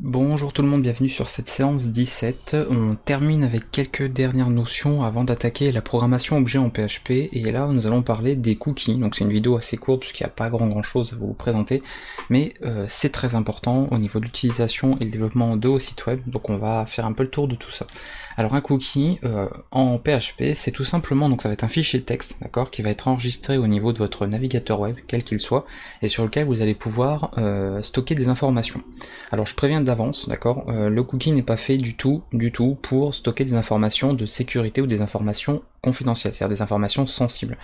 Bonjour tout le monde, bienvenue sur cette séance 17. On termine avec quelques dernières notions avant d'attaquer la programmation objet en PHP, et là nous allons parler des cookies. Donc c'est une vidéo assez courte puisqu'il n'y a pas grand chose à vous présenter, mais c'est très important au niveau de l'utilisation et le développement de vos sites web, donc on va faire un peu le tour de tout ça. Alors un cookie en PHP, c'est tout simplement, donc ça va être un fichier texte, d'accord, qui va être enregistré au niveau de votre navigateur web, quel qu'il soit, et sur lequel vous allez pouvoir stocker des informations. Alors je préviens d'avance, d'accord, le cookie n'est pas fait du tout pour stocker des informations de sécurité ou des informations confidentielles, c'est-à-dire des informations sensibles.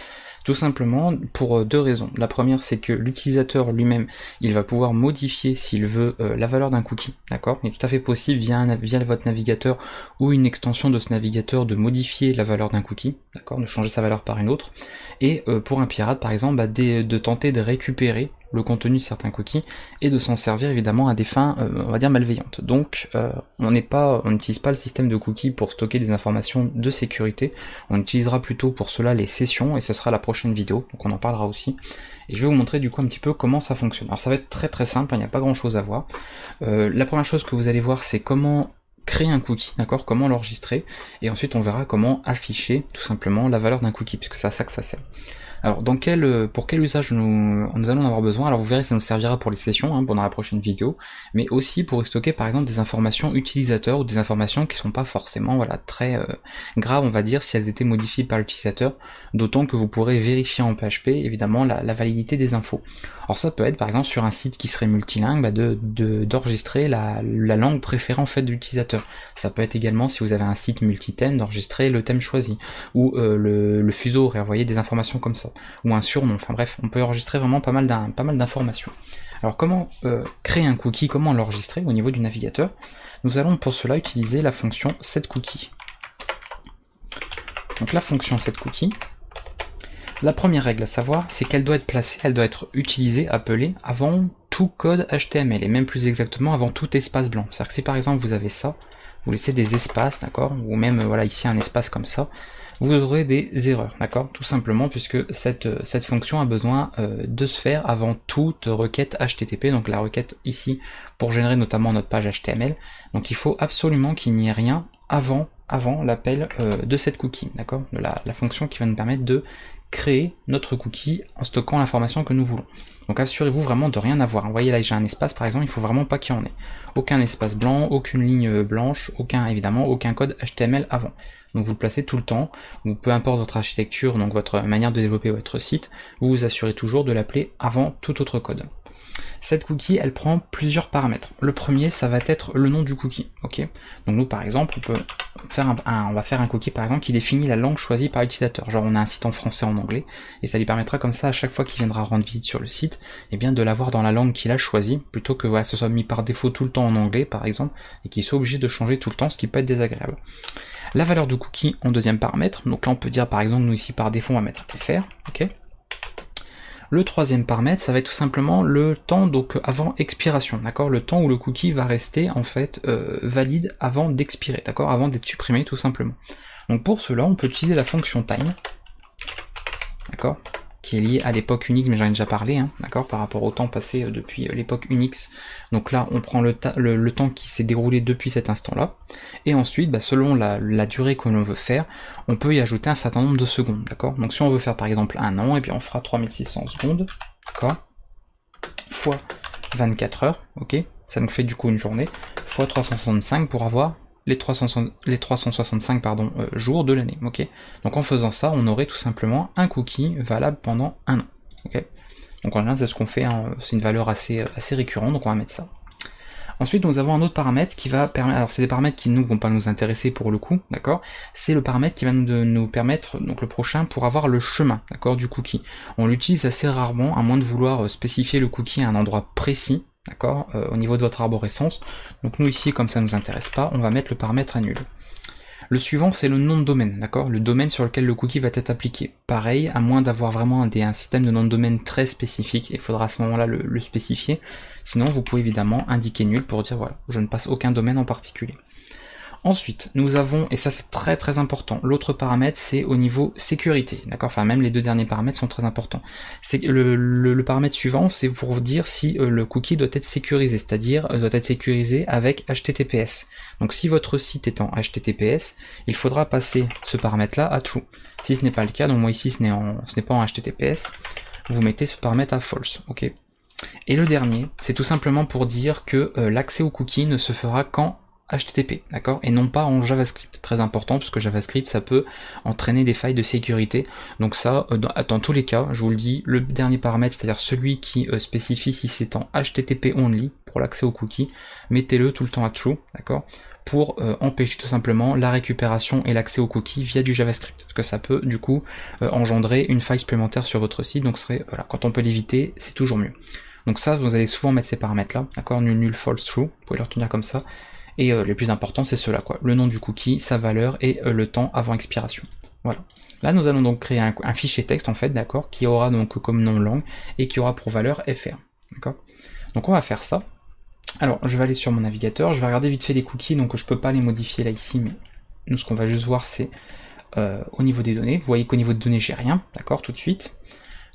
Tout simplement pour deux raisons. La première, c'est que l'utilisateur lui-même, il va pouvoir modifier s'il veut la valeur d'un cookie, d'accord. Il est tout à fait possible via votre navigateur ou une extension de ce navigateur de modifier la valeur d'un cookie, d'accord, de changer sa valeur par une autre. Et pour un pirate, par exemple, de tenter de récupérer le contenu de certains cookies et de s'en servir évidemment à des fins on va dire malveillantes. Donc on n'utilise pas le système de cookies pour stocker des informations de sécurité, on utilisera plutôt pour cela les sessions, et ce sera la prochaine vidéo, donc on en parlera aussi. Et je vais vous montrer du coup un petit peu comment ça fonctionne. Alors ça va être très simple, il n'y a pas grand chose à voir. La première chose que vous allez voir, c'est comment créer un cookie, d'accord, comment l'enregistrer, et ensuite on verra comment afficher tout simplement la valeur d'un cookie, puisque c'est à ça que ça sert. Alors pour quel usage nous allons en avoir besoin? Alors vous verrez, ça nous servira pour les sessions, pendant la prochaine vidéo, mais aussi pour stocker par exemple des informations utilisateurs ou des informations qui sont pas forcément très graves, on va dire, si elles étaient modifiées par l'utilisateur, d'autant que vous pourrez vérifier en PHP évidemment la validité des infos. Alors ça peut être par exemple sur un site qui serait multilingue, d'enregistrer la langue préférée en fait de l'utilisateur. Ça peut être également, si vous avez un site multi-thème, d'enregistrer le thème choisi, ou le fuseau horaire, vous voyez, des informations comme ça, ou un surnom, enfin bref, on peut enregistrer vraiment pas mal d'informations. Alors comment créer un cookie, comment l'enregistrer au niveau du navigateur? Nous allons pour cela utiliser la fonction setCookie. Donc la fonction setCookie, la première règle à savoir, c'est qu'elle doit être placée, elle doit être utilisée, appelée, avant tout code HTML, et même plus exactement avant tout espace blanc. C'est-à-dire que si par exemple vous avez ça, vous laissez des espaces, d'accord, ou même voilà ici un espace comme ça, vous aurez des erreurs, d'accord, tout simplement puisque cette fonction a besoin de se faire avant toute requête HTTP, donc la requête ici pour générer notamment notre page HTML. Donc il faut absolument qu'il n'y ait rien avant l'appel de cette cookie, d'accord, de la fonction qui va nous permettre de créer notre cookie en stockant l'information que nous voulons. Donc assurez-vous vraiment de rien avoir. Vous voyez là, j'ai un espace par exemple, il faut vraiment pas qu'il y en ait. Aucun espace blanc, aucune ligne blanche, évidemment aucun code HTML avant. Donc vous le placez tout le temps, ou peu importe votre architecture, donc votre manière de développer votre site, vous vous assurez toujours de l'appeler avant tout autre code. Cette cookie, elle prend plusieurs paramètres. Le premier, ça va être le nom du cookie, ok. Donc nous, par exemple, on peut faire on va faire un cookie, par exemple, qui définit la langue choisie par l'utilisateur. Genre, on a un site en français, en anglais, et ça lui permettra comme ça, à chaque fois qu'il viendra rendre visite sur le site, eh bien, de l'avoir dans la langue qu'il a choisie, plutôt que ce soit mis par défaut tout le temps en anglais, par exemple, et qu'il soit obligé de changer tout le temps, ce qui peut être désagréable. La valeur du cookie en deuxième paramètre, donc là, on peut dire, par exemple, nous ici, par défaut, on va mettre fr, ok. Le troisième paramètre, ça va être tout simplement le temps donc avant expiration, d'accord, le temps où le cookie va rester en fait valide avant d'expirer, d'accord, avant d'être supprimé tout simplement. Donc pour cela, on peut utiliser la fonction time, d'accord, qui est liée à l'époque Unix, mais j'en ai déjà parlé, d'accord, par rapport au temps passé depuis l'époque Unix. Donc là, on prend le temps qui s'est déroulé depuis cet instant-là, et ensuite, selon la durée que l'on veut faire, on peut y ajouter un certain nombre de secondes, d'accord. Donc si on veut faire par exemple un an, et bien on fera 3600 secondes, d'accord, fois 24 heures, ok, ça nous fait du coup une journée, fois 365 pour avoir les 365 jours de l'année, ok. Donc en faisant ça, on aurait tout simplement un cookie valable pendant un an, ok. Donc en général, c'est ce qu'on fait, c'est une valeur assez récurrente, donc on va mettre ça. Ensuite, nous avons un autre paramètre qui va permettre, alors c'est des paramètres qui vont pas nous intéresser pour le coup, d'accord. C'est le paramètre qui va nous permettre, donc le prochain, pour avoir le chemin, d'accord, du cookie. On l'utilise assez rarement, à moins de vouloir spécifier le cookie à un endroit précis, d'accord, au niveau de votre arborescence. Donc nous ici, comme ça ne nous intéresse pas, on va mettre le paramètre annul. Le suivant, c'est le nom de domaine, d'accord, le domaine sur lequel le cookie va être appliqué. Pareil, à moins d'avoir vraiment un système de nom de domaine très spécifique, il faudra à ce moment-là le spécifier. Sinon, vous pouvez évidemment indiquer nul pour dire voilà, je ne passe aucun domaine en particulier. Ensuite, nous avons, et ça c'est très très important, l'autre paramètre c'est au niveau sécurité, d'accord? Enfin même les deux derniers paramètres sont très importants. C'est le paramètre suivant, c'est pour vous dire si le cookie doit être sécurisé, c'est-à-dire doit être sécurisé avec HTTPS. Donc si votre site est en HTTPS, il faudra passer ce paramètre-là à true. Si ce n'est pas le cas, donc moi ici ce n'est pas en HTTPS, vous mettez ce paramètre à false, ok? Et le dernier, c'est tout simplement pour dire que l'accès au cookie ne se fera qu'en HTTP, d'accord, et non pas en JavaScript. Très important, parce que JavaScript, ça peut entraîner des failles de sécurité. Donc ça, dans tous les cas, je vous le dis, le dernier paramètre, c'est-à-dire celui qui spécifie si c'est en HTTP only, pour l'accès au cookie, mettez-le tout le temps à true, d'accord, pour empêcher tout simplement la récupération et l'accès au cookie via du JavaScript, parce que ça peut, du coup, engendrer une faille supplémentaire sur votre site, donc voilà, quand on peut l'éviter, c'est toujours mieux. Donc ça, vous allez souvent mettre ces paramètres-là, d'accord, nul, false, true, vous pouvez les retenir comme ça. Et les plus importants, c'est cela, quoi. Le nom du cookie, sa valeur et le temps avant expiration. Voilà. Là, nous allons donc créer un fichier texte, en fait, d'accord, qui aura donc comme nom langue et qui aura pour valeur fr. D'accord. Donc on va faire ça. Alors, je vais aller sur mon navigateur, je vais regarder vite fait les cookies, donc je peux pas les modifier là ici, mais nous, ce qu'on va juste voir, c'est au niveau des données. Vous voyez qu'au niveau des données, j'ai rien, d'accord, tout de suite.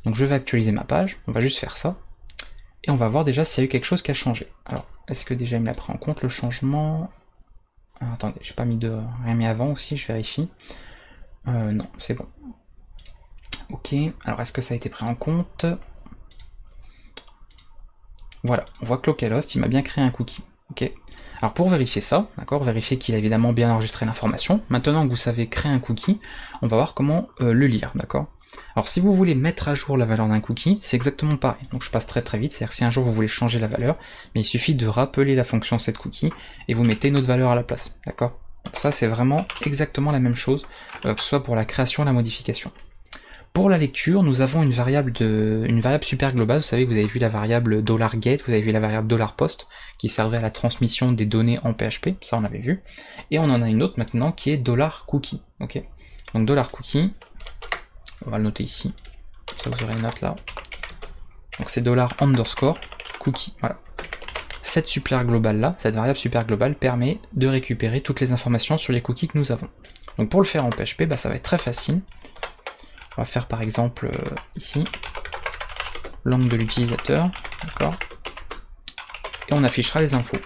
Donc je vais actualiser ma page, on va juste faire ça. Et on va voir déjà s'il y a eu quelque chose qui a changé. Alors, est-ce que déjà il me l'a pris en compte le changement? Attendez, j'ai pas mis rien mis avant aussi, je vérifie. Non, c'est bon. Ok, alors est-ce que ça a été pris en compte? Voilà, on voit que localhost, il m'a bien créé un cookie. Ok. Alors pour vérifier ça, d'accord, vérifier qu'il a évidemment bien enregistré l'information. Maintenant que vous savez créer un cookie, on va voir comment le lire, d'accord. Alors si vous voulez mettre à jour la valeur d'un cookie, c'est exactement pareil. Donc je passe très très vite, c'est-à-dire que si un jour vous voulez changer la valeur, mais il suffit de rappeler la fonction setCookie et vous mettez une autre valeur à la place, d'accord. Ça c'est vraiment exactement la même chose, que ce soit pour la création ou la modification. Pour la lecture, nous avons une variable super globale. Vous savez que vous avez vu la variable $get, vous avez vu la variable $post, qui servait à la transmission des données en PHP, ça on l'avait vu. Et on en a une autre maintenant qui est $cookie. Ok. Donc $cookie, on va le noter ici, ça vous aurez une note là. Donc c'est $_cookie, voilà. Cette super globale là, cette variable super globale permet de récupérer toutes les informations sur les cookies que nous avons. Donc pour le faire en PHP, bah, ça va être très facile. On va faire par exemple ici, langue de l'utilisateur, d'accord. Et on affichera les infos.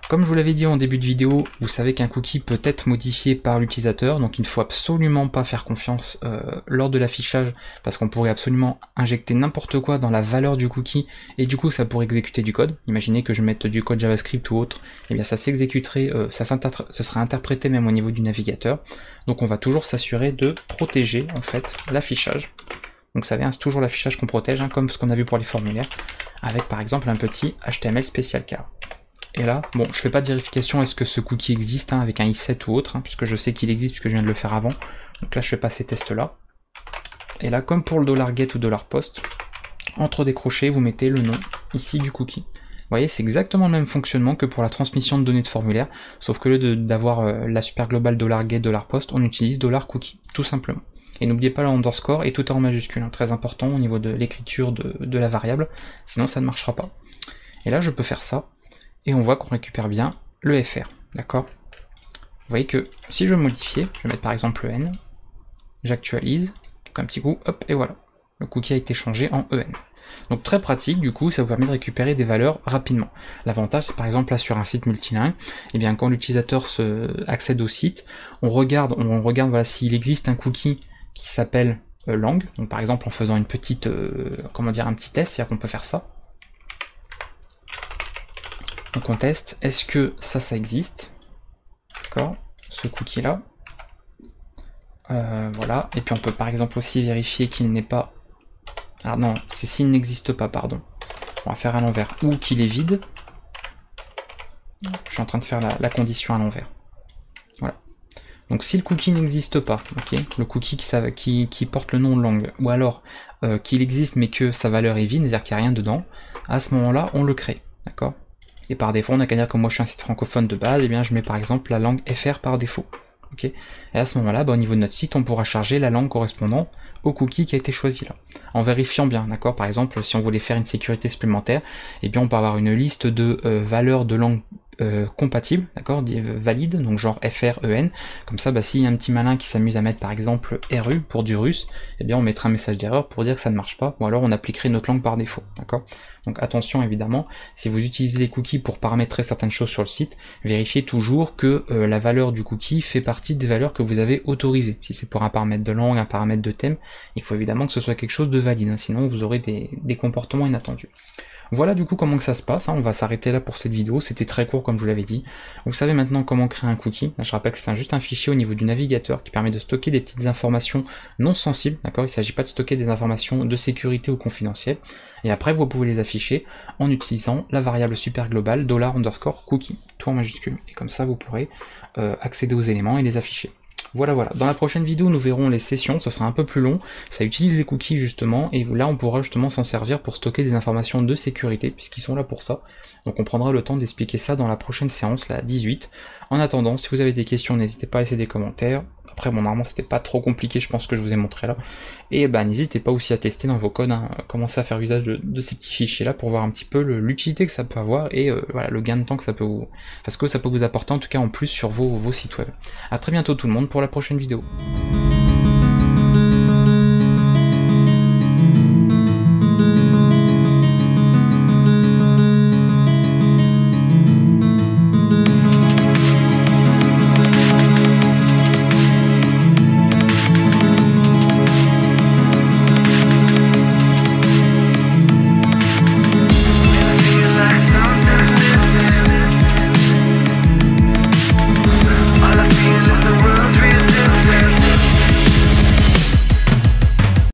Comme je vous l'avais dit en début de vidéo, vous savez qu'un cookie peut être modifié par l'utilisateur, donc il ne faut absolument pas faire confiance lors de l'affichage, parce qu'on pourrait absolument injecter n'importe quoi dans la valeur du cookie, et du coup ça pourrait exécuter du code. Imaginez que je mette du code JavaScript ou autre, et bien ça s'exécuterait, ce sera interprété même au niveau du navigateur. Donc on va toujours s'assurer de protéger en fait l'affichage. Donc ça vient, c'est toujours l'affichage qu'on protège, hein, comme ce qu'on a vu pour les formulaires, avec par exemple un petit HTML spécial car. Et là, bon, je fais pas de vérification est-ce que ce cookie existe hein, avec un i7 ou autre, hein, puisque je sais qu'il existe puisque je viens de le faire avant. Donc là, je fais pas ces tests-là. Et là, comme pour le $get ou $post, entre des crochets, vous mettez le nom ici du cookie. Vous voyez, c'est exactement le même fonctionnement que pour la transmission de données de formulaire, sauf que lieu d'avoir la super globale $get, $post, on utilise $cookie, tout simplement. Et n'oubliez pas l'underscore et tout est en majuscule, hein, très important au niveau de l'écriture de la variable, sinon ça ne marchera pas. Et là, je peux faire ça. Et on voit qu'on récupère bien le fr, d'accord. Vous voyez que si je modifiais, je vais mettre par exemple le n, j'actualise, un petit coup, hop, et voilà. Le cookie a été changé en en. Donc très pratique, du coup, ça vous permet de récupérer des valeurs rapidement. L'avantage, c'est par exemple là sur un site multilingue, et bien quand l'utilisateur accède au site, on regarde voilà, s'il existe un cookie qui s'appelle langue, donc par exemple en faisant une petite, comment dire, un petit test, c'est-à-dire qu'on peut faire ça. Donc on teste, est-ce que ça existe? D'accord, ce cookie là. Voilà, et puis on peut par exemple aussi vérifier qu'il n'est pas... Alors non, c'est s'il n'existe pas, pardon. On va faire à l'envers, ou qu'il est vide. Je suis en train de faire la condition à l'envers. Voilà. Donc si le cookie n'existe pas, ok, le cookie qui porte le nom de langue, ou alors qu'il existe mais que sa valeur est vide, c'est-à-dire qu'il n'y a rien dedans, à ce moment-là, on le crée, d'accord? Et par défaut, on n'a qu'à dire que moi je suis un site francophone de base, et bien je mets par exemple la langue FR par défaut. Okay. Et à ce moment-là, bah, au niveau de notre site, on pourra charger la langue correspondant au cookie qui a été choisi là, en vérifiant bien, d'accord. Par exemple, si on voulait faire une sécurité supplémentaire, et bien on peut avoir une liste de valeurs de langue compatible, d'accord, valide, donc genre FREN, comme ça, bah, s'il y a un petit malin qui s'amuse à mettre par exemple RU pour du russe, eh bien on mettra un message d'erreur pour dire que ça ne marche pas, ou alors on appliquerait notre langue par défaut, d'accord. Donc attention évidemment, si vous utilisez les cookies pour paramétrer certaines choses sur le site, vérifiez toujours que la valeur du cookie fait partie des valeurs que vous avez autorisées. Si c'est pour un paramètre de langue, un paramètre de thème, il faut évidemment que ce soit quelque chose de valide, hein, sinon vous aurez des comportements inattendus. Voilà du coup comment que ça se passe, hein. On va s'arrêter là pour cette vidéo, c'était très court comme je vous l'avais dit. Vous savez maintenant comment créer un cookie. Là, je rappelle que c'est juste un fichier au niveau du navigateur qui permet de stocker des petites informations non sensibles, d'accord. Il ne s'agit pas de stocker des informations de sécurité ou confidentielles. Et après vous pouvez les afficher en utilisant la variable super globale $_cookie, tout en majuscule. Et comme ça vous pourrez accéder aux éléments et les afficher. Voilà, voilà. Dans la prochaine vidéo, nous verrons les sessions, ce sera un peu plus long, ça utilise les cookies justement, et là on pourra justement s'en servir pour stocker des informations de sécurité, puisqu'ils sont là pour ça. Donc on prendra le temps d'expliquer ça dans la prochaine séance, la 18. En attendant, si vous avez des questions, n'hésitez pas à laisser des commentaires. Après, bon, normalement, c'était pas trop compliqué, je pense que je vous ai montré là. Et bah, n'hésitez pas aussi à tester dans vos codes, hein, commencer à faire usage de ces petits fichiers-là pour voir un petit peu l'utilité que ça peut avoir et voilà, le gain de temps que ça peut vous... Parce que ça peut vous apporter en tout cas en plus sur vos sites web. A très bientôt tout le monde pour la prochaine vidéo.